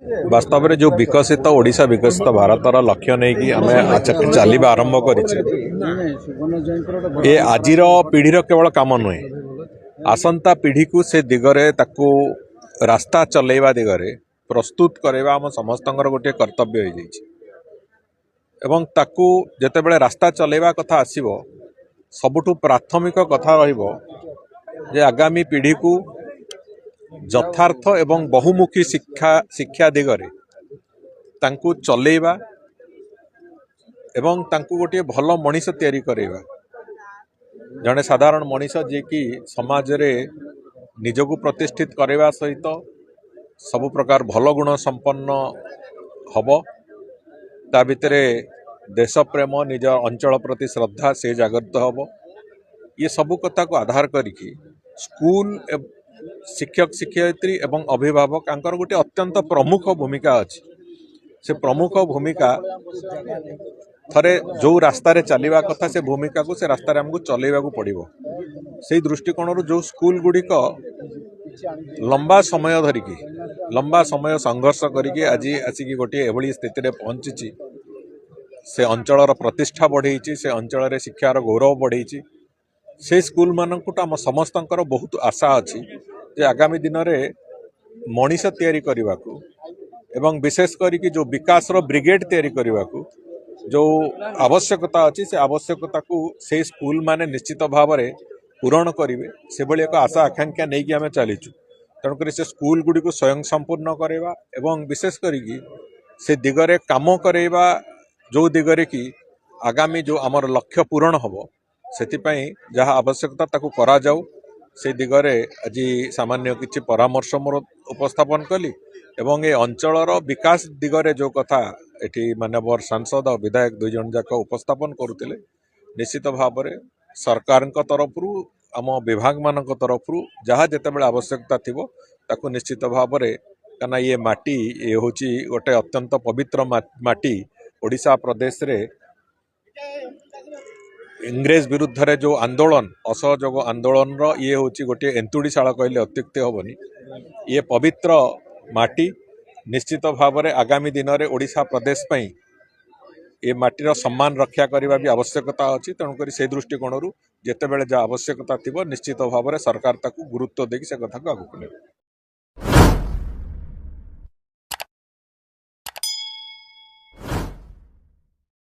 वास्तव में जो विकसित ओडिशा विकसित भारतर लक्ष्य नहीं कि आम चलवा आरंभ कर आजिर पीढ़ीर केवल काम नुहे आसंता पीढ़ी को से दिगरे ताकू रास्ता चलैवा दिगरे प्रस्तुत करवा आम समस्त गोटे कर्तव्य हो जाइए एवं ताकू जेतेबेले रास्ता चलैवा कथा आसीबो सबुठु प्राथमिक कथा रहिबो जे आगामी पीढ़ी को यथार्थ एवं बहुमुखी शिक्षा दिगरे तांकू चलैवा एवं तांकू गोटे भल मनीष तैयारी करैबा जड़े साधारण मनीष जे कि समाज रे निजको प्रतिष्ठित करवा सहित सबु प्रकार भल गुण संपन्न हब ता भितरे देश प्रेम निज अंचल प्रति श्रद्धा से जागृत हब ये सबु कथा को आधार करिकी स्कूल शिक्षक शिक्षयित्री एवं अभिभावक आंकर गोटे अत्यंत प्रमुख भूमिका अच्छी से प्रमुख भूमिका थरे जो रास्ता रे चलवा कथा से भूमिका को से रास्ता रे हमको चलैवा को पड़िबो से दृष्टिकोण जो स्कूल गुड़िक लंबा समय धरिकी लंबा समय संघर्ष करके आज आसिक गोटे एभली स्थिति रे पहुंची से अंचलर प्रतिष्ठा बढ़ई से अंचल रे शिक्षार गौरव बढ़ई से स्कूल मानक आम समस्त बहुत आशा अच्छी जे आगामी दिन में मनीष तैयारी करने को एवं विशेष करी जो विकास ब्रिगेड तैयारी करने को जो आवश्यकता अच्छी से आवश्यकता को से स्कूल माने निश्चित भाव में पूरण करेंगे से भाई एक आशा आकांक्षा नहीं कि आम चलीचु तेणुक से स्कूल गुड़ी को स्वयं संपूर्ण करवा एवं विशेष करी से दिगरे काम करवा जो दिगरे कि आगामी जो आमर लक्ष्य पूरण हम से जहाँ आवश्यकता ताकू करा जाऊ से दिगरे आज सामान्य किसी परामर्श मोर उपस्थापन कली एवं ये अंचलर विकास दिगरे जो कथा एटी मानवर सांसद और विधायक दुई जन जाक उपस्थापन करुले निश्चित भाव में सरकार तरफ आम विभाग मान तरफ जहाँ जिते आवश्यकता थी ताकू निश्चित भाव में कना ये माटी ये हूँ गोटे अत्यंत पवित्र माटी ओडिशा प्रदेश रे इंग्रेज विरुद्ध रे जो आंदोलन असहयोग आंदोलन ये हूँ गोटे एंतुड़ीशाला कहले अत्युक्ति हेनी ये पवित्र माटी निश्चित भाव में आगामी दिन में ओडिशा प्रदेश पई ये माटीर सम्मान रक्षा करने भी आवश्यकता अच्छी तेणुक से दृष्टिकोण जिते बड़े जहाँ आवश्यकता थी निश्चित भाव में सरकार ताकू गुरुत्व देकी से कथा को आगू